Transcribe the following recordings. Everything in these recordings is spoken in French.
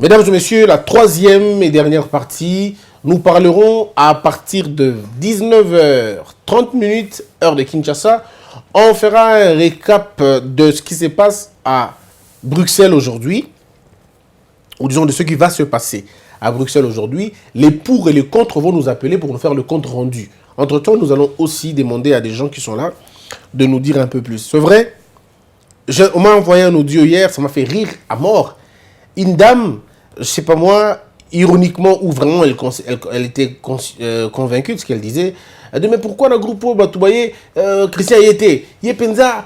Mesdames et messieurs, la troisième et dernière partie, nous parlerons à partir de 19h30, heure de Kinshasa. On fera un récap de ce qui se passe à Bruxelles aujourd'hui, ou disons de ce qui va se passer à Bruxelles aujourd'hui. Les pour et les contre vont nous appeler pour nous faire le compte rendu. Entre-temps, nous allons aussi demander à des gens qui sont là de nous dire un peu plus. C'est vrai, on m'a envoyé un audio hier, ça m'a fait rire à mort. Une dame, je sais pas moi, ironiquement ou vraiment elle était convaincue de ce qu'elle disait. Elle dit mais pourquoi le groupe Batoubaye, Christian Yété, Yepenza.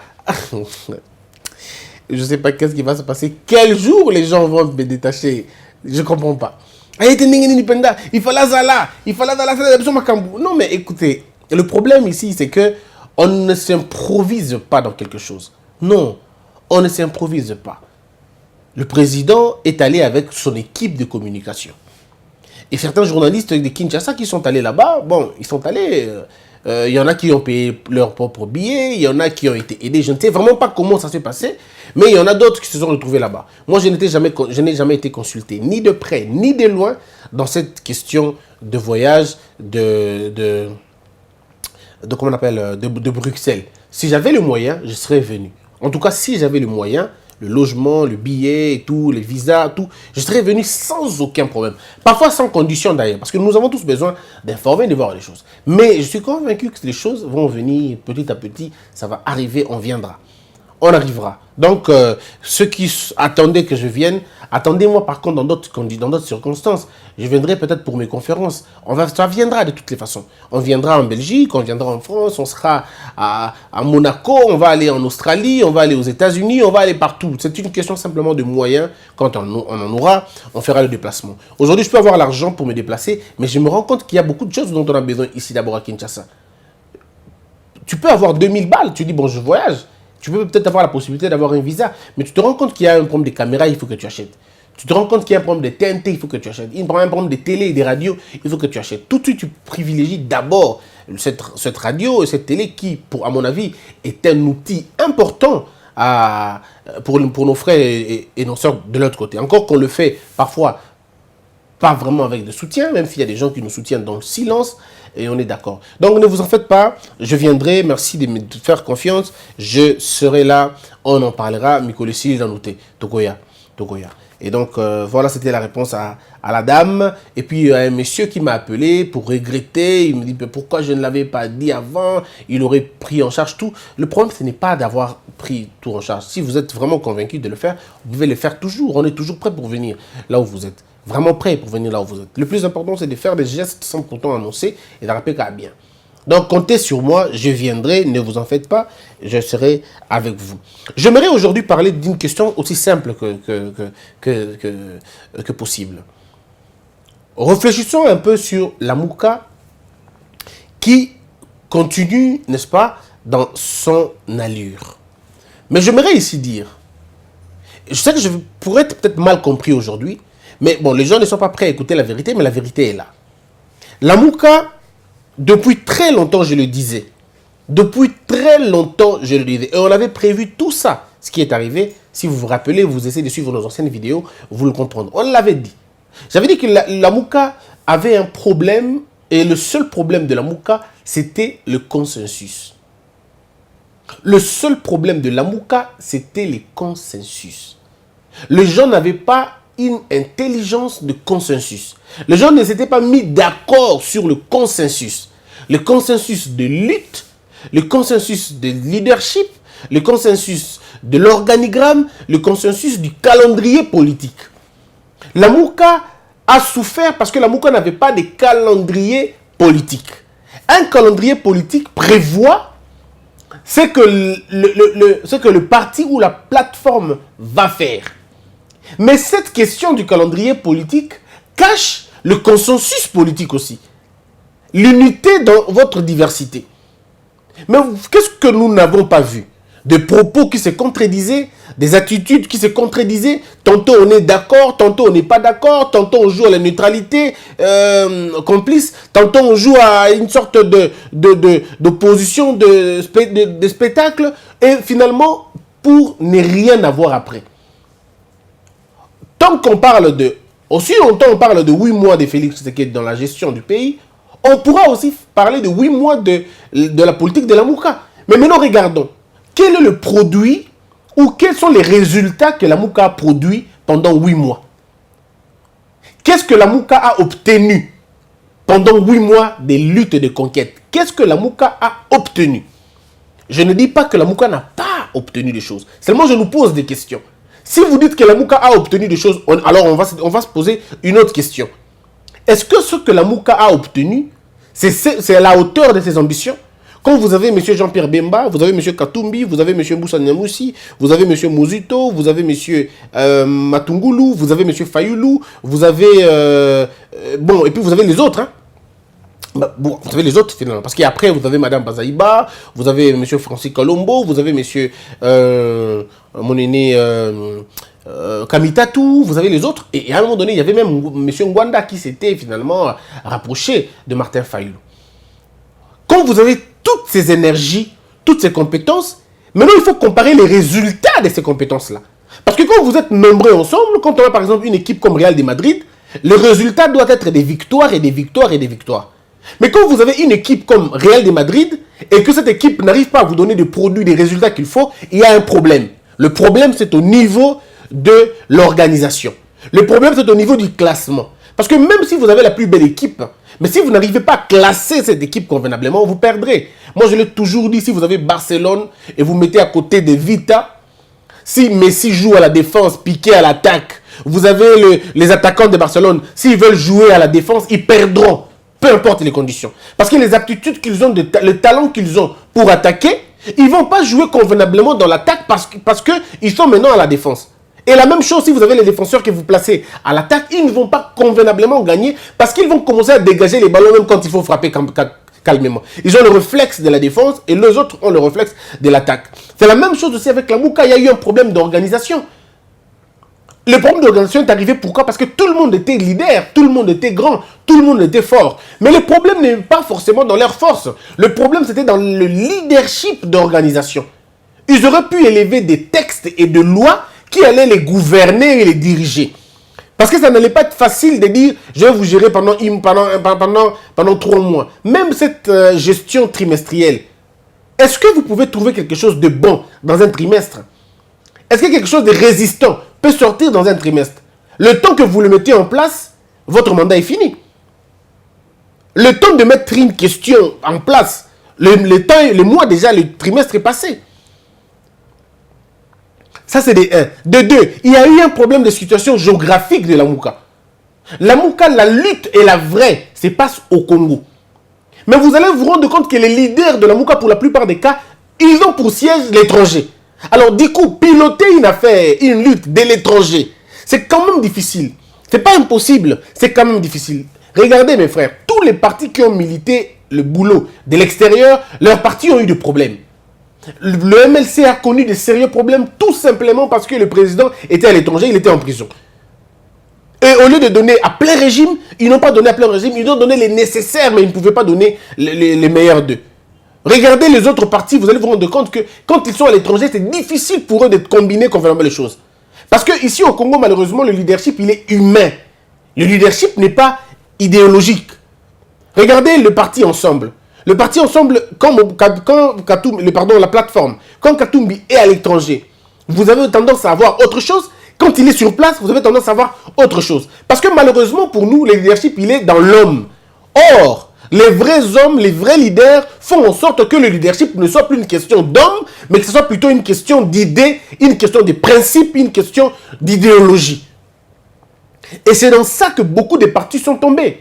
Je sais pas qu'est-ce qui va se passer. Quel jour les gens vont me détacher. Je comprends pas. Il fallait Zala, non mais écoutez, le problème ici c'est que on ne s'improvise pas dans quelque chose. Non, on ne s'improvise pas. Le président est allé avec son équipe de communication. Et certains journalistes de Kinshasa qui sont allés là-bas, bon, ils sont allés... Il y en a qui ont payé leur propre billet, il y en a qui ont été aidés. Je ne sais vraiment pas comment ça s'est passé, mais il y en a d'autres qui se sont retrouvés là-bas. Moi, je n'ai jamais été consulté, ni de près, ni de loin, dans cette question de voyage comment on appelle, de Bruxelles. Si j'avais le moyen, je serais venu. En tout cas, si j'avais le moyen, le logement, le billet, et tout, les visas, tout, je serais venu sans aucun problème. Parfois sans condition d'ailleurs, parce que nous avons tous besoin d'informer, de voir les choses. Mais je suis convaincu que les choses vont venir petit à petit, ça va arriver, on viendra. On arrivera. Donc, ceux qui attendaient que je vienne, attendez-moi par contre dans d'autres circonstances. Je viendrai peut-être pour mes conférences. Ça viendra de toutes les façons. On viendra en Belgique, on viendra en France, on sera à Monaco, on va aller en Australie, on va aller aux États-Unis, on va aller partout. C'est une question simplement de moyens. Quand on en aura, on fera le déplacement. Aujourd'hui, je peux avoir l'argent pour me déplacer, mais je me rends compte qu'il y a beaucoup de choses dont on a besoin ici d'abord à Kinshasa. Tu peux avoir 2000 balles, tu dis bon, je voyage. Tu peux peut-être avoir la possibilité d'avoir un visa, mais tu te rends compte qu'il y a un problème de caméra, il faut que tu achètes. Tu te rends compte qu'il y a un problème de TNT, il faut que tu achètes. Il y a un problème de télé et des radios, il faut que tu achètes. Tout de suite, tu privilégies d'abord cette radio et cette télé qui, à mon avis, est un outil important pour nos frères et nos sœurs de l'autre côté. Encore qu'on le fait parfois pas vraiment avec de soutien, même s'il y a des gens qui nous soutiennent dans le silence, et on est d'accord. Donc ne vous en faites pas, je viendrai, merci de me faire confiance, je serai là, on en parlera, Mikolesi Zanouté, Tokoya. Et donc voilà, c'était la réponse à la dame. Et puis un monsieur qui m'a appelé pour regretter, il me dit pourquoi je ne l'avais pas dit avant, il aurait pris en charge tout. Le problème, ce n'est pas d'avoir pris tout en charge. Si vous êtes vraiment convaincu de le faire, vous pouvez le faire toujours, on est toujours prêt pour venir là où vous êtes. Vraiment prêt pour venir là où vous êtes. Le plus important, c'est de faire des gestes sans pourtant annoncer et de rappeler qu'à bien. Donc, comptez sur moi, je viendrai, ne vous en faites pas, je serai avec vous. J'aimerais aujourd'hui parler d'une question aussi simple que possible. Réfléchissons un peu sur la Mouka qui continue, n'est-ce pas, dans son allure. Mais j'aimerais ici dire, je sais que je pourrais être peut-être mal compris aujourd'hui, mais bon, les gens ne sont pas prêts à écouter la vérité, mais la vérité est là. La Mouka, depuis très longtemps, je le disais. Depuis très longtemps, je le disais. Et on avait prévu tout ça, ce qui est arrivé. Si vous vous rappelez, vous essayez de suivre nos anciennes vidéos, vous le comprendrez. On l'avait dit. J'avais dit que la Mouka avait un problème, et le seul problème de la Mouka, c'était le consensus. Le seul problème de la Mouka, c'était les consensus. Les gens n'avaient pas une intelligence de consensus. Les gens ne s'étaient pas mis d'accord sur le consensus. Le consensus de lutte, le consensus de leadership, le consensus de l'organigramme, le consensus du calendrier politique. La Mouka a souffert parce que la Mouka n'avait pas de calendrier politique. Un calendrier politique prévoit ce que le parti ou la plateforme va faire. Mais cette question du calendrier politique cache le consensus politique aussi. L'unité dans votre diversité. Mais qu'est-ce que nous n'avons pas vu? Des propos qui se contredisaient, des attitudes qui se contredisaient. Tantôt on est d'accord, tantôt on n'est pas d'accord, tantôt on joue à la neutralité complice, tantôt on joue à une sorte d'opposition de spectacle, et finalement, pour ne rien avoir après. Tant qu'on parle de Aussi longtemps on parle de 8 mois de Félix Tshisekedi dans la gestion du pays, on pourra aussi parler de 8 mois de la politique de Lamuka. Mais maintenant, regardons. Quel est le produit ou quels sont les résultats que Lamuka a produits pendant 8 mois? Qu'est-ce que Lamuka a obtenu pendant 8 mois de luttes et de conquêtes? Qu'est-ce que Lamuka a obtenu? Je ne dis pas que Lamuka n'a pas obtenu des choses. Seulement, je nous pose des questions. Si vous dites que Lamuka a obtenu des choses, alors on va se poser une autre question. Est-ce que ce que Lamuka a obtenu, c'est à la hauteur de ses ambitions? Quand vous avez M. Jean-Pierre Bemba, vous avez M. Katumbi, vous avez M. Moussa Nyamoussi, vous avez M. Mozito, vous avez M. Matungulu, vous avez M. Fayoulou, vous avez... bon, et puis vous avez les autres, hein. Bon, vous avez les autres finalement, parce qu'après vous avez Madame Bazaïba, vous avez M. Francis Colombo, vous avez M. mon aîné Kamitatou, vous avez les autres, et à un moment donné il y avait même M. Ngwanda qui s'était finalement rapproché de Martin Fayoulou. Quand vous avez toutes ces énergies, toutes ces compétences, maintenant il faut comparer les résultats de ces compétences-là. Parce que quand vous êtes nombreux ensemble, quand on a par exemple une équipe comme Real de Madrid, le résultat doit être des victoires et des victoires et des victoires. Mais quand vous avez une équipe comme Real de Madrid et que cette équipe n'arrive pas à vous donner des produits, des résultats qu'il faut, il y a un problème. Le problème, c'est au niveau de l'organisation. Le problème, c'est au niveau du classement. Parce que même si vous avez la plus belle équipe, mais si vous n'arrivez pas à classer cette équipe convenablement, vous perdrez. Moi, je l'ai toujours dit, si vous avez Barcelone et vous mettez à côté de Vita, si Messi joue à la défense, Piqué à l'attaque, vous avez les attaquants de Barcelone, s'ils veulent jouer à la défense, ils perdront. Peu importe les conditions. Parce que les aptitudes qu'ils ont, le talent qu'ils ont pour attaquer, ils ne vont pas jouer convenablement dans l'attaque parce qu'ils sont maintenant à la défense. Et la même chose si vous avez les défenseurs que vous placez à l'attaque, ils ne vont pas convenablement gagner parce qu'ils vont commencer à dégager les ballons même quand il faut frapper calmement. Ils ont le réflexe de la défense et les autres ont le réflexe de l'attaque. C'est la même chose aussi avec Lamuka, il y a eu un problème d'organisation. Le problème d'organisation est arrivé pourquoi? Parce que tout le monde était leader, tout le monde était grand, tout le monde était fort. Mais le problème n'est pas forcément dans leur force. Le problème, c'était dans le leadership d'organisation. Ils auraient pu élever des textes et des lois qui allaient les gouverner et les diriger. Parce que ça n'allait pas être facile de dire « je vais vous gérer pendant 3 mois ». Même cette gestion trimestrielle, est-ce que vous pouvez trouver quelque chose de bon dans un trimestre? Est-ce que quelque chose de résistant peut sortir dans un trimestre? Le temps que vous le mettez en place, votre mandat est fini. Le temps de mettre une question en place, le mois déjà, le trimestre est passé. Ça, c'est de 1. De 2, il y a eu un problème de situation géographique de Lamuka. Lamuka, la lutte est la vraie, se passe au Congo. Mais vous allez vous rendre compte que les leaders de Lamuka, pour la plupart des cas, ils ont pour siège l'étranger. Alors, du coup, piloter une affaire, une lutte de l'étranger, c'est quand même difficile. C'est pas impossible, c'est quand même difficile. Regardez, mes frères, tous les partis qui ont milité le boulot de l'extérieur, leurs partis ont eu des problèmes. Le MLC a connu de sérieux problèmes tout simplement parce que le président était à l'étranger, il était en prison. Et au lieu de donner à plein régime, ils n'ont pas donné à plein régime, ils ont donné les nécessaires, mais ils ne pouvaient pas donner les meilleurs d'eux. Regardez les autres partis, vous allez vous rendre compte que quand ils sont à l'étranger, c'est difficile pour eux de combiner convenablement les choses. Parce que ici au Congo, malheureusement, le leadership, il est humain. Le leadership n'est pas idéologique. Regardez le parti Ensemble. Le parti Ensemble, la plateforme, quand Katumbi est à l'étranger, vous avez tendance à avoir autre chose. Quand il est sur place, vous avez tendance à avoir autre chose. Parce que malheureusement, pour nous, le leadership, il est dans l'homme. Or, les vrais hommes, les vrais leaders font en sorte que le leadership ne soit plus une question d'homme, mais que ce soit plutôt une question d'idées, une question de principes, une question d'idéologie. Et c'est dans ça que beaucoup de partis sont tombés.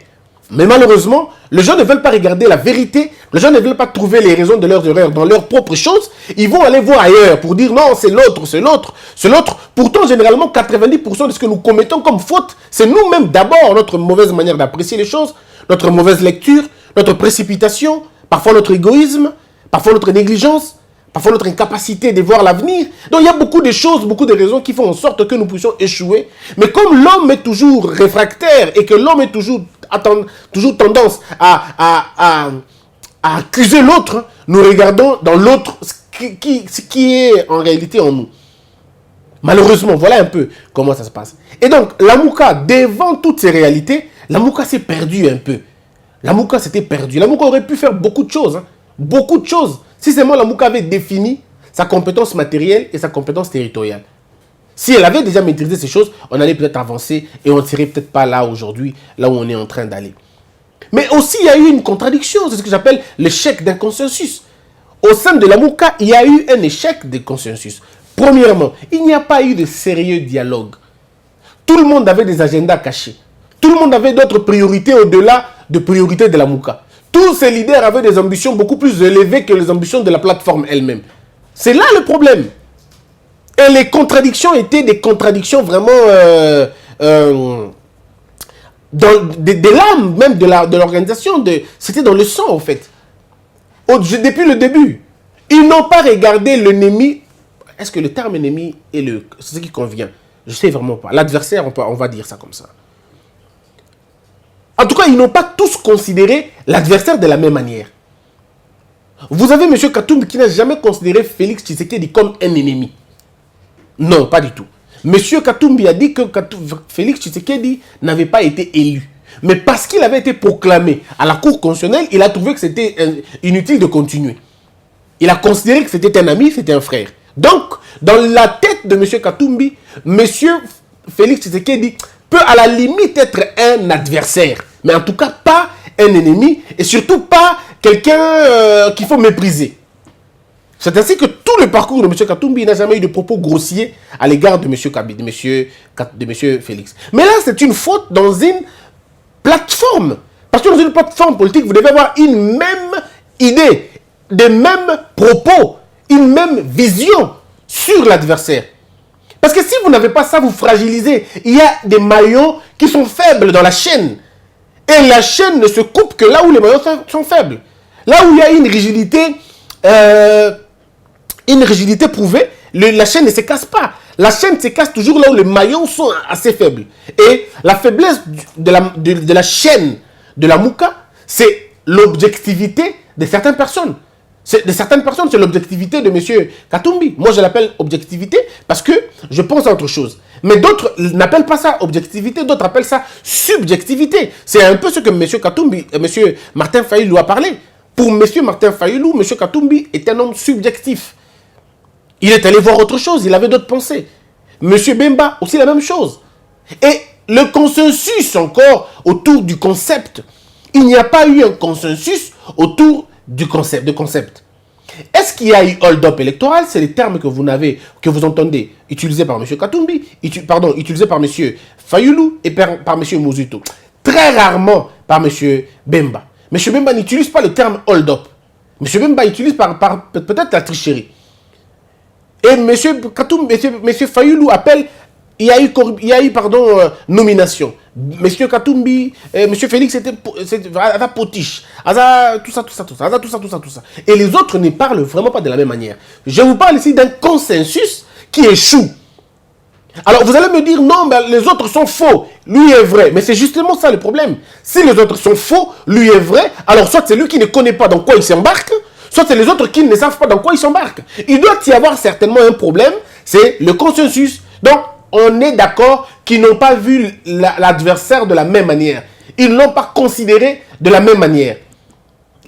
Mais malheureusement, les gens ne veulent pas regarder la vérité, les gens ne veulent pas trouver les raisons de leurs erreurs dans leurs propres choses, ils vont aller voir ailleurs pour dire non, c'est l'autre, c'est l'autre, c'est l'autre. Pourtant, généralement, 90% de ce que nous commettons comme faute, c'est nous-mêmes d'abord, notre mauvaise manière d'apprécier les choses, notre mauvaise lecture, notre précipitation, parfois notre égoïsme, parfois notre négligence, parfois notre incapacité de voir l'avenir. Donc il y a beaucoup de choses, beaucoup de raisons qui font en sorte que nous puissions échouer. Mais comme l'homme est toujours réfractaire et que l'homme est toujours tendance à accuser l'autre, nous regardons dans l'autre ce qui est en réalité en nous. Malheureusement, voilà un peu comment ça se passe. Et donc, Lamouka, devant toutes ces réalités, Lamouka s'est perdu un peu. Lamouka s'était perdu. Lamouka aurait pu faire beaucoup de choses. Hein. Beaucoup de choses. Si seulement Lamouka avait défini sa compétence matérielle et sa compétence territoriale. Si elle avait déjà maîtrisé ces choses, on allait peut-être avancer et on ne serait peut-être pas là aujourd'hui, là où on est en train d'aller. Mais aussi, il y a eu une contradiction. C'est ce que j'appelle l'échec d'un consensus. Au sein de Lamouka, il y a eu un échec de consensus. Premièrement, il n'y a pas eu de sérieux dialogue. Tout le monde avait des agendas cachés. Tout le monde avait d'autres priorités au-delà des priorités de Lamouka. Tous ces leaders avaient des ambitions beaucoup plus élevées que les ambitions de la plateforme elle-même. C'est là le problème. Et les contradictions étaient des contradictions vraiment de l'âme même de l'organisation. C'était dans le sang, en fait. Depuis le début. Ils n'ont pas regardé l'ennemi. Est-ce que le terme ennemi est ce qui convient? Je ne sais vraiment pas. L'adversaire, on va dire ça comme ça. En tout cas, ils n'ont pas tous considéré l'adversaire de la même manière. Vous avez M. Katumbi qui n'a jamais considéré Félix Tshisekedi comme un ennemi. Non, pas du tout. M. Katumbi a dit que Félix Tshisekedi n'avait pas été élu. Mais parce qu'il avait été proclamé à la Cour constitutionnelle, il a trouvé que c'était inutile de continuer. Il a considéré que c'était un ami, c'était un frère. Donc, dans la tête de M. Katumbi, M. Félix Tshisekedi peut à la limite être un adversaire. Mais en tout cas, pas un ennemi. Et surtout pas quelqu'un qu'il faut mépriser. C'est ainsi que tout le parcours de M. Katumbi n'a jamais eu de propos grossiers à l'égard de M. Félix. Mais là, c'est une faute dans une plateforme. Parce que dans une plateforme politique, vous devez avoir une même idée, des mêmes propos, une même vision sur l'adversaire. Parce que si vous n'avez pas ça, vous fragilisez. Il y a des maillons qui sont faibles dans la chaîne. Et la chaîne ne se coupe que là où les maillons sont faibles. Là où il y a une rigidité prouvée, la chaîne ne se casse pas. La chaîne se casse toujours là où les maillons sont assez faibles. Et la faiblesse de la chaîne de la Mouka, c'est l'objectivité de certaines personnes. C'est l'objectivité de M. Katumbi. Moi, je l'appelle objectivité parce que je pense à autre chose. Mais d'autres n'appellent pas ça objectivité, d'autres appellent ça subjectivité. C'est un peu ce que M. Katumbi, M. Martin Fayulu a parlé. Pour M. Martin Fayulu, M. Katumbi est un homme subjectif. Il est allé voir autre chose, il avait d'autres pensées. M. Bemba, aussi la même chose. Et le consensus encore autour du concept. Il n'y a pas eu un consensus autour de concept. Est-ce qu'il y a eu hold-up électoral? C'est les termes que vous entendez utilisés par M. Katumbi, utilisés par M. Fayulu et par M. Mouzito. Très rarement par M. Bemba. M. Bemba n'utilise pas le terme hold-up. M. Bemba utilise peut-être la tricherie. Et M. Fayulu appelle, il y a eu nomination. M. Katumbi, M. Félix, c'était potiche. Tout ça. Et les autres ne parlent vraiment pas de la même manière. Je vous parle ici d'un consensus qui échoue. Alors vous allez me dire, non, mais les autres sont faux. Lui est vrai. Mais c'est justement ça le problème. Si les autres sont faux, lui est vrai, alors soit c'est lui qui ne connaît pas dans quoi il s'embarque, soit c'est les autres qui ne savent pas dans quoi ils s'embarquent. Il doit y avoir certainement un problème, c'est le consensus. Donc, on est d'accord qu'ils n'ont pas vu l'adversaire de la même manière. Ils ne l'ont pas considéré de la même manière.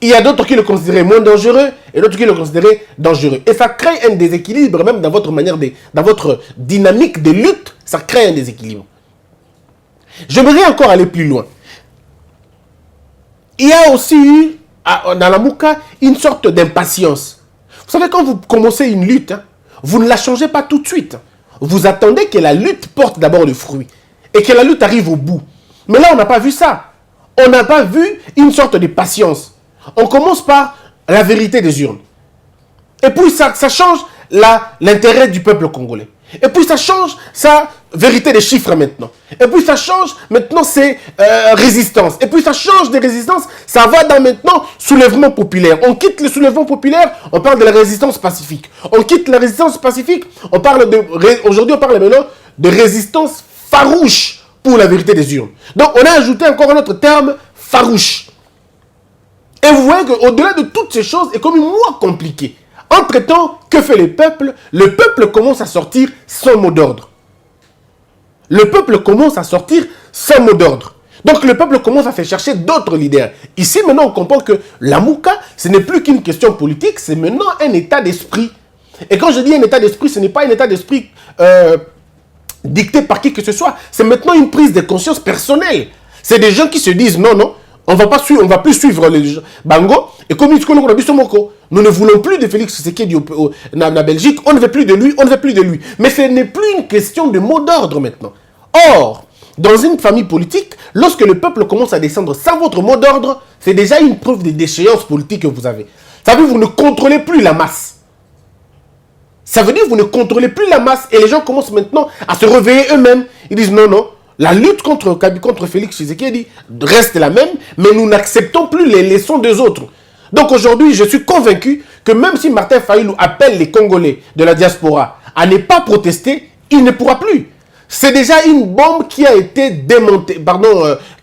Il y a d'autres qui le considéraient moins dangereux et d'autres qui le considéraient dangereux. Et ça crée un déséquilibre même dans votre dans votre dynamique de lutte, ça crée un déséquilibre. J'aimerais encore aller plus loin. Il y a aussi eu, dans la Mouka, une sorte d'impatience. Vous savez, quand vous commencez une lutte, vous ne la changez pas tout de suite. Vous attendez que la lutte porte d'abord le fruit et que la lutte arrive au bout. Mais là, on n'a pas vu ça. On n'a pas vu une sorte de patience. On commence par la vérité des urnes. Et puis, ça change l'intérêt du peuple congolais. Et puis, ça change sa vérité des chiffres maintenant. Et puis, ça change maintenant ses résistances. Et puis, ça change des résistances. Ça va dans maintenant soulèvement populaire. On quitte le soulèvement populaire, on parle de la résistance pacifique. On quitte la résistance pacifique, aujourd'hui, on parle maintenant de résistance farouche pour la vérité des urnes. Donc, on a ajouté encore un autre terme, farouche. Et vous voyez qu'au-delà de toutes ces choses, est comme une loi compliquée. Entre-temps, que fait le peuple? Le peuple commence à sortir son mot d'ordre. Le peuple commence à sortir son mot d'ordre. Donc le peuple commence à faire chercher d'autres leaders. Ici, maintenant, on comprend que la Mouka, ce n'est plus qu'une question politique, c'est maintenant un état d'esprit. Et quand je dis un état d'esprit, ce n'est pas un état d'esprit dicté par qui que ce soit. C'est maintenant une prise de conscience personnelle. C'est des gens qui se disent, non, non, on va plus suivre les Bango. Et comme ils disent, nous ne voulons plus de Félix Tshisekedi en Belgique, on ne veut plus de lui, on ne veut plus de lui. Mais ce n'est plus une question de mot d'ordre maintenant. Or, dans une famille politique, lorsque le peuple commence à descendre sans votre mot d'ordre, c'est déjà une preuve de déchéance politique que vous avez. Ça veut dire que vous ne contrôlez plus la masse. Ça veut dire que vous ne contrôlez plus la masse et les gens commencent maintenant à se réveiller eux-mêmes. Ils disent non, non, la lutte contre Félix Tshisekedi reste la même, mais nous n'acceptons plus les leçons des autres. Donc aujourd'hui, je suis convaincu que même si Martin Fayulu appelle les Congolais de la diaspora à ne pas protester, il ne pourra plus. C'est déjà une bombe qui a été démontée,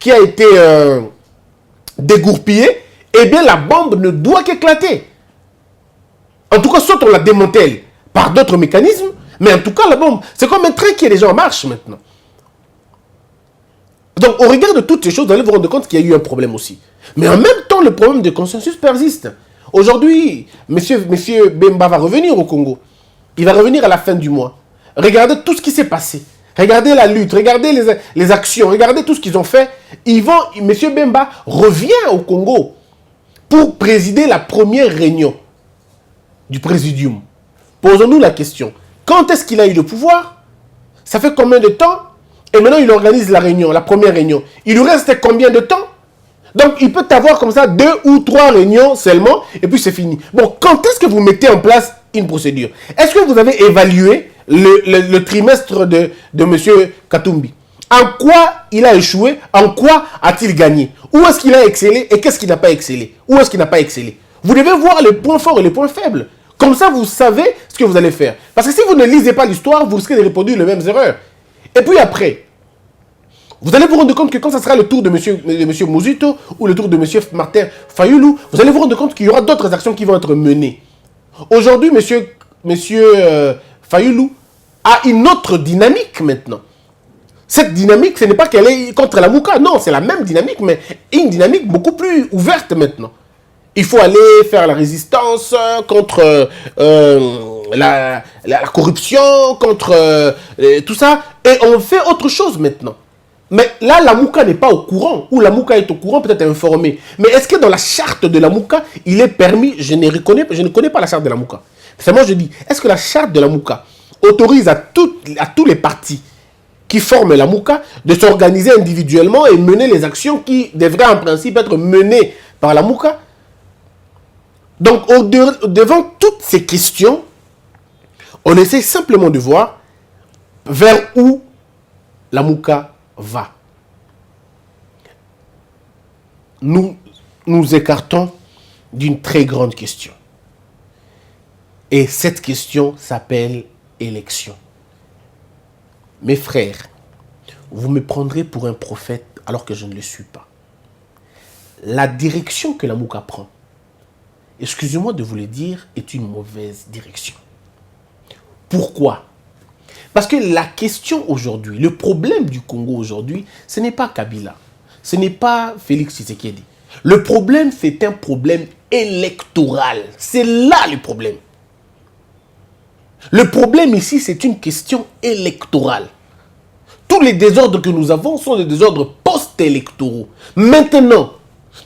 qui a été dégourpillée. Eh bien, la bombe ne doit qu'éclater. En tout cas, soit on la démantèle par d'autres mécanismes, mais en tout cas, la bombe, c'est comme un train qui est déjà en marche maintenant. Donc, au regard de toutes ces choses, vous allez vous rendre compte qu'il y a eu un problème aussi. Mais en même temps, le problème de consensus persiste. Aujourd'hui, monsieur Bemba va revenir au Congo. Il va revenir à la fin du mois. Regardez tout ce qui s'est passé. Regardez la lutte, regardez les actions, regardez tout ce qu'ils ont fait. Monsieur Bemba revient au Congo pour présider la première réunion du Présidium. Posons-nous la question. Quand est-ce qu'il a eu le pouvoir? Ça fait combien de temps? Et maintenant, il organise la réunion, la première réunion. Il lui reste combien de temps? Donc, il peut avoir comme ça 2 ou 3 réunions seulement, et puis c'est fini. Bon, quand est-ce que vous mettez en place une procédure? Est-ce que vous avez évalué le trimestre de M. Katumbi? En quoi il a échoué? En quoi a-t-il gagné? Où est-ce qu'il a excellé et qu'est-ce qu'il n'a pas excellé? Où est-ce qu'il n'a pas excellé? Vous devez voir les points forts et les points faibles. Comme ça, vous savez ce que vous allez faire. Parce que si vous ne lisez pas l'histoire, vous risquez de reproduire les mêmes erreurs. Et puis après, vous allez vous rendre compte que quand ce sera le tour de M. Mouzito ou le tour de M. Martin Fayulu, vous allez vous rendre compte qu'il y aura d'autres actions qui vont être menées. Aujourd'hui, M. Fayulu a une autre dynamique maintenant. Cette dynamique, ce n'est pas qu'elle est contre la Mouka. Non, c'est la même dynamique, mais une dynamique beaucoup plus ouverte maintenant. Il faut aller faire la résistance contre la corruption, contre tout ça. Et on fait autre chose maintenant. Mais là, la Mouka n'est pas au courant. Ou la Mouka est au courant, peut-être informée. Mais est-ce que dans la charte de la Mouka, il est permis, je ne connais pas la charte de la Mouka. C'est moi je dis, est-ce que la charte de la Mouka autorise à tous les partis qui forment la Mouka de s'organiser individuellement et mener les actions qui devraient en principe être menées par la Mouka? Donc, devant toutes ces questions, on essaie simplement de voir vers où la Mouka va. Nous nous écartons d'une très grande question. Et cette question s'appelle élection. Mes frères, vous me prendrez pour un prophète alors que je ne le suis pas. La direction que la Mouka prend, excusez-moi de vous le dire, est une mauvaise direction. Pourquoi? Parce que la question aujourd'hui, le problème du Congo aujourd'hui, ce n'est pas Kabila, ce n'est pas Félix Tshisekedi. Le problème, c'est un problème électoral. C'est là le problème. Le problème ici, c'est une question électorale. Tous les désordres que nous avons sont des désordres post-électoraux. Maintenant,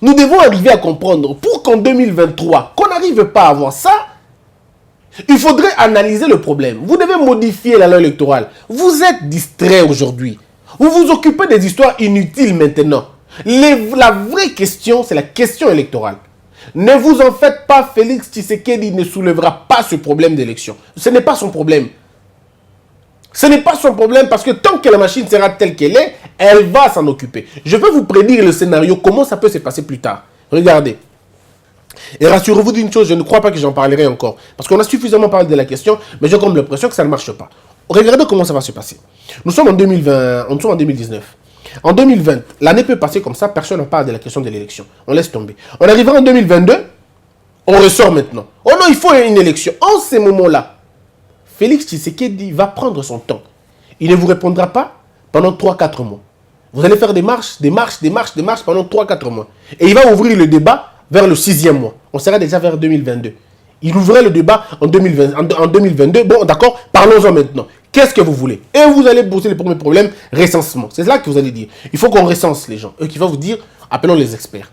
nous devons arriver à comprendre, pour qu'en 2023, qu'on n'arrive pas à avoir ça, il faudrait analyser le problème. Vous devez modifier la loi électorale. Vous êtes distrait aujourd'hui. Vous vous occupez des histoires inutiles maintenant. La vraie question, c'est la question électorale. Ne vous en faites pas, Félix Tshisekedi ne soulèvera pas ce problème d'élection. Ce n'est pas son problème. Ce n'est pas son problème parce que tant que la machine sera telle qu'elle est, elle va s'en occuper. Je vais vous prédire le scénario, comment ça peut se passer plus tard. Regardez. Et rassurez-vous d'une chose, je ne crois pas que j'en parlerai encore. Parce qu'on a suffisamment parlé de la question, mais j'ai comme l'impression que ça ne marche pas. Regardez comment ça va se passer. Nous sommes en 2020, nous sommes en 2019. En 2020, l'année peut passer comme ça, personne ne parle de la question de l'élection. On laisse tomber. On arrivera en 2022, on ressort maintenant. Oh non, il faut une élection. En ces moments-là, Félix Tshisekedi va prendre son temps. Il ne vous répondra pas pendant 3-4 mois. Vous allez faire des marches pendant 3-4 mois. Et il va ouvrir le débat vers le 6e mois. On sera déjà vers 2022. Il ouvrait le débat en 2022. Bon, d'accord, parlons-en maintenant. Qu'est-ce que vous voulez? Et vous allez poser le premier problème, recensement. C'est là que vous allez dire. Il faut qu'on recense les gens. Eux qui vont vous dire, appelons les experts.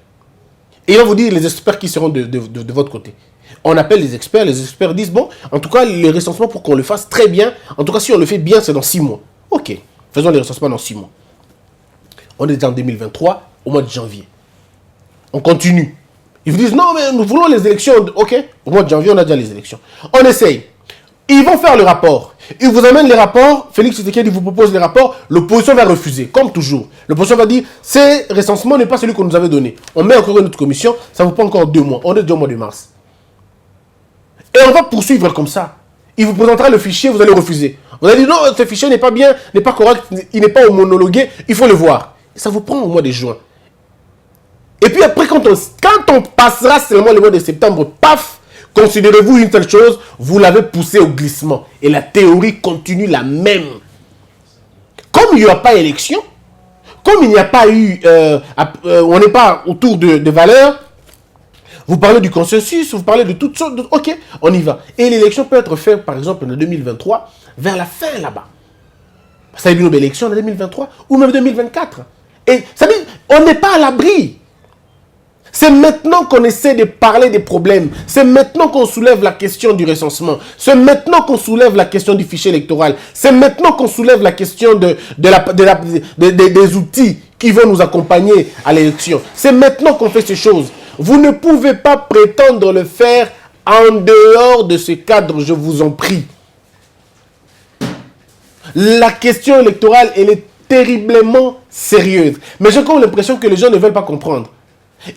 Et ils vont vous dire les experts qui seront de votre côté. On appelle les experts disent, bon, en tout cas, les recensements pour qu'on le fasse très bien, en tout cas, si on le fait bien, c'est dans 6 mois. Ok, faisons les recensements dans 6 mois. On est déjà en 2023, au mois de janvier. On continue. Ils vous disent, non, mais nous voulons les élections. Ok, au mois de janvier, on a déjà les élections. On essaye. Ils vont faire le rapport. Ils vous amènent les rapports. Félix Tshisekedi vous propose les rapports. L'opposition va refuser, comme toujours. L'opposition va dire, ce recensement n'est pas celui qu'on nous avait donné. On met encore une autre commission. Ça vous prend encore 2 mois. On est déjà au mois de mars. Et on va poursuivre comme ça. Il vous présentera le fichier, vous allez refuser. Vous allez dire, non, ce fichier n'est pas bien, n'est pas correct, il n'est pas homologué, il faut le voir. Et ça vous prend au mois de juin. Et puis après, quand on passera seulement le mois de septembre, paf, considérez-vous une telle chose, vous l'avez poussé au glissement. Et la théorie continue la même. Comme il n'y a pas élection, comme il n'y a pas eu, on n'est pas autour de valeurs, vous parlez du consensus, vous parlez de toutes sortes de... Ok, on y va. Et l'élection peut être faite, par exemple, en 2023, vers la fin là-bas. Ça veut dire une élection en 2023 ou même 2024. Et ça veut dire, on n'est pas à l'abri. C'est maintenant qu'on essaie de parler des problèmes. C'est maintenant qu'on soulève la question du recensement. C'est maintenant qu'on soulève la question du fichier électoral. C'est maintenant qu'on soulève la question des outils qui vont nous accompagner à l'élection. C'est maintenant qu'on fait ces choses. Vous ne pouvez pas prétendre le faire en dehors de ce cadre, je vous en prie. La question électorale, elle est terriblement sérieuse. Mais j'ai comme l'impression que les gens ne veulent pas comprendre.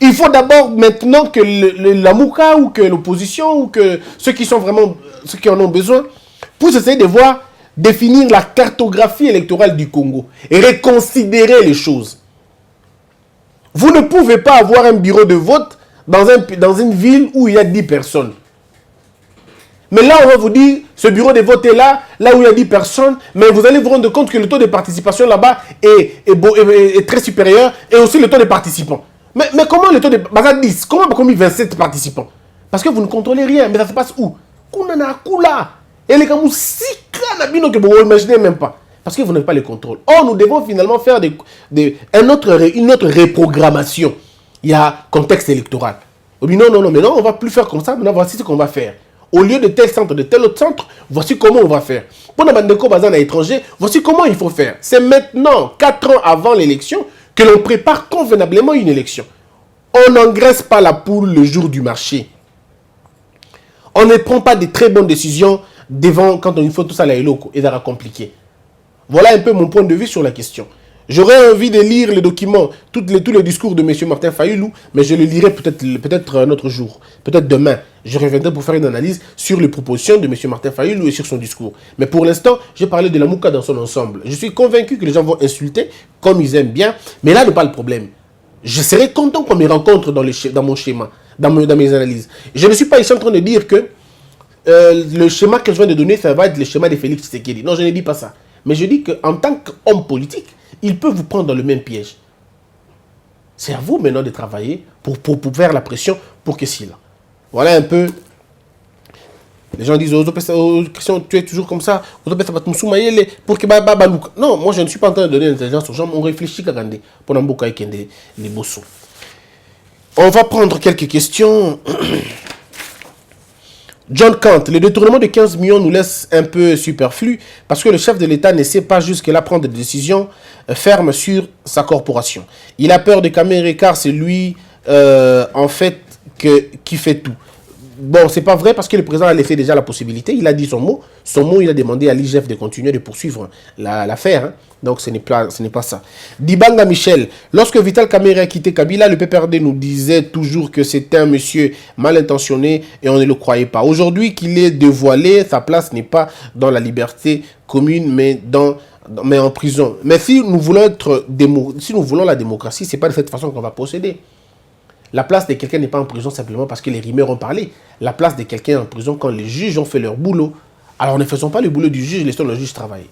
Il faut d'abord maintenant que la Mouka ou que l'opposition ou que ceux qui sont vraiment, ceux qui en ont besoin, puissent essayer de voir, définir la cartographie électorale du Congo et reconsidérer les choses. Vous ne pouvez pas avoir un bureau de vote dans une ville où il y a 10 personnes. Mais là, on va vous dire, ce bureau de vote est là où il y a 10 personnes, mais vous allez vous rendre compte que le taux de participation là-bas est très supérieur, et aussi le taux de participants. Mais comment le taux de... Bah, 10, comment on a commis 27 participants? Parce que vous ne contrôlez rien, mais ça se passe où? Et les gamous, si que vous n'imaginez même pas. Parce que vous n'avez pas le contrôle. Or, nous devons finalement faire une autre reprogrammation. Il y a contexte électoral. On dit non, mais non, on ne va plus faire comme ça. Maintenant, voici ce qu'on va faire. Au lieu de tel centre, de tel autre centre, voici comment on va faire. Pour les bandeko bazan à l'étranger, voici comment il faut faire. C'est maintenant, 4 ans avant l'élection, que l'on prépare convenablement une élection. On n'engraisse pas la poule le jour du marché. On ne prend pas de très bonnes décisions devant, quand il faut tout ça, et ça va compliquer. Voilà un peu mon point de vue sur la question. J'aurais envie de lire les documents, tous les discours de M. Martin Fayulu, mais je le lirai peut-être un autre jour, peut-être demain. Je reviendrai pour faire une analyse sur les propositions de M. Martin Fayulu et sur son discours. Mais pour l'instant, j'ai parlé de la Mouka dans son ensemble. Je suis convaincu que les gens vont insulter comme ils aiment bien, mais là n'est pas le problème. Je serai content qu'on me rencontre dans mon schéma, dans mes analyses. Je ne suis pas ici en train de dire que le schéma que je viens de donner, ça va être le schéma de Félix Tshisekedi. Non, je ne dis pas ça. Mais je dis qu'en tant qu'homme politique, il peut vous prendre dans le même piège. C'est à vous maintenant de travailler pour faire la pression pour que c'est là. Voilà un peu. Les gens disent, Christian, tu es toujours comme ça. Pour que non, moi je ne suis pas en train de donner l'intelligence aux gens. On réfléchit à Gandhi. On va prendre quelques questions. John Kant, le détournement de 15 millions nous laisse un peu superflu parce que le chef de l'État ne sait pas jusque-là prendre des décisions fermes sur sa corporation. Il a peur de Kamere car c'est lui, en fait, qui fait tout. Bon, c'est pas vrai parce que le président a laissé déjà la possibilité. Il a dit son mot. Son mot, il a demandé à l'IGF de continuer de poursuivre l'affaire. Hein. Donc, ce n'est pas ça. Dibanga Michel, lorsque Vital Kamerhe a quitté Kabila, le PPRD nous disait toujours que c'était un monsieur mal intentionné et on ne le croyait pas. Aujourd'hui qu'il est dévoilé, sa place n'est pas dans la liberté commune, mais en prison. Mais si nous voulons la démocratie, ce n'est pas de cette façon qu'on va procéder. La place de quelqu'un n'est pas en prison simplement parce que les rimeurs ont parlé. La place de quelqu'un est en prison quand les juges ont fait leur boulot. Alors ne faisons pas le boulot du juge, laissons le juge travailler.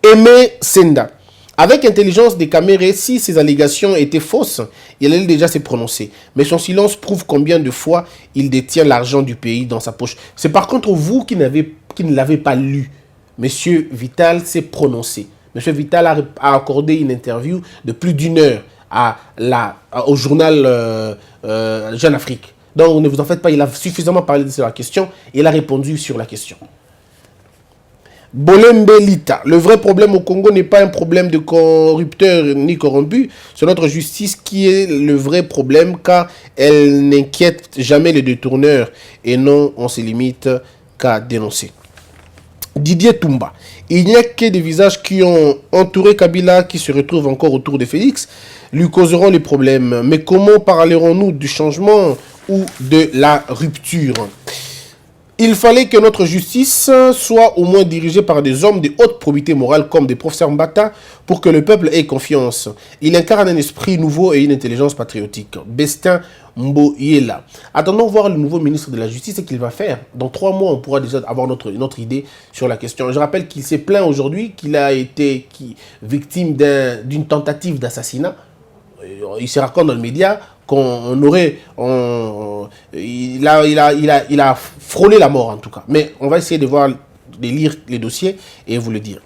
Aimé Senda. Avec intelligence des caméras, si ces allégations étaient fausses, il allait déjà se prononcer. Mais son silence prouve combien de fois il détient l'argent du pays dans sa poche. C'est par contre vous qui ne l'avez pas lu. Monsieur Vital s'est prononcé. Monsieur Vital a accordé une interview de plus d'une heure au journal Jeune Afrique. Donc ne vous en faites pas, il a suffisamment parlé de la question et il a répondu sur la question. Bolembe Lita. Le vrai problème au Congo n'est pas un problème de corrupteurs ni corrompus. C'est notre justice qui est le vrai problème car elle n'inquiète jamais les détourneurs et non on se limite qu'à dénoncer. Didier Toumba. Il n'y a que des visages qui ont entouré Kabila qui se retrouvent encore autour de Félix, lui causeront les problèmes. Mais comment parlerons-nous du changement ou de la rupture? Il fallait que notre justice soit au moins dirigée par des hommes de haute probité morale comme des professeurs Mbata pour que le peuple ait confiance. Il incarne un esprit nouveau et une intelligence patriotique. Bestin Mboyela. Attendons voir le nouveau ministre de la Justice et qu'il va faire. Dans 3 mois, on pourra déjà avoir notre idée sur la question. Je rappelle qu'il s'est plaint aujourd'hui qu'il a été victime d'une tentative d'assassinat. Il se raconte dans le média qu'on aurait... il a frôlé la mort en tout cas. Mais on va essayer de lire les dossiers et vous le dire.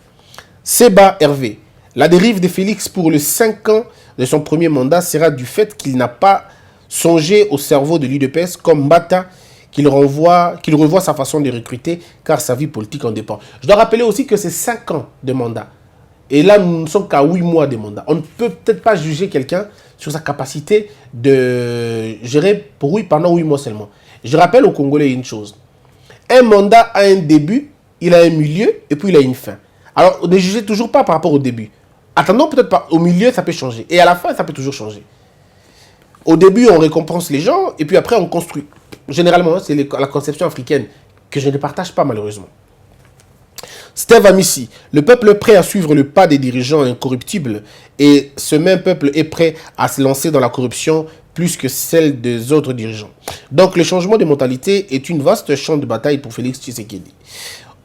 Seba Hervé. La dérive de Félix pour les 5 ans de son premier mandat sera du fait qu'il n'a pas songé au cerveau de l'UDPS comme Mbata, qu'il revoit sa façon de recruter car sa vie politique en dépend. Je dois rappeler aussi que c'est 5 ans de mandat. Et là, nous ne sommes qu'à 8 mois de mandat. On ne peut peut-être pas juger quelqu'un sur sa capacité de gérer pendant 8 mois seulement. Je rappelle aux Congolais une chose. Un mandat a un début, il a un milieu et puis il a une fin. Alors, ne jugez toujours pas par rapport au début. Attendons peut-être pas. Au milieu, ça peut changer. Et à la fin, ça peut toujours changer. Au début, on récompense les gens et puis après, on construit. Généralement, c'est la conception africaine que je ne partage pas malheureusement. Steve Amissi, le peuple est prêt à suivre le pas des dirigeants incorruptibles et ce même peuple est prêt à se lancer dans la corruption plus que celle des autres dirigeants. Donc le changement de mentalité est une vaste champ de bataille pour Félix Tshisekedi.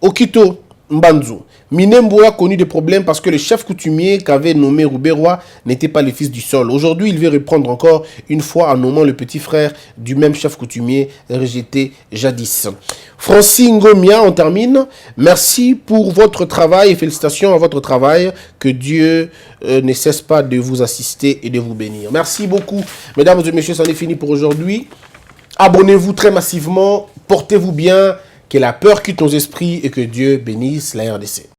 Okito Mbanzu, Minembo a connu des problèmes parce que le chef coutumier qu'avait nommé Rouberoi n'était pas le fils du sol. Aujourd'hui, il veut reprendre encore une fois en nommant le petit frère du même chef coutumier rejeté jadis. Francine Ngomia, on termine. Merci pour votre travail et félicitations à votre travail. Que Dieu ne cesse pas de vous assister et de vous bénir. Merci beaucoup, mesdames et messieurs, c'en est fini pour aujourd'hui. Abonnez-vous très massivement, portez-vous bien. Que la peur quitte nos esprits et que Dieu bénisse la RDC.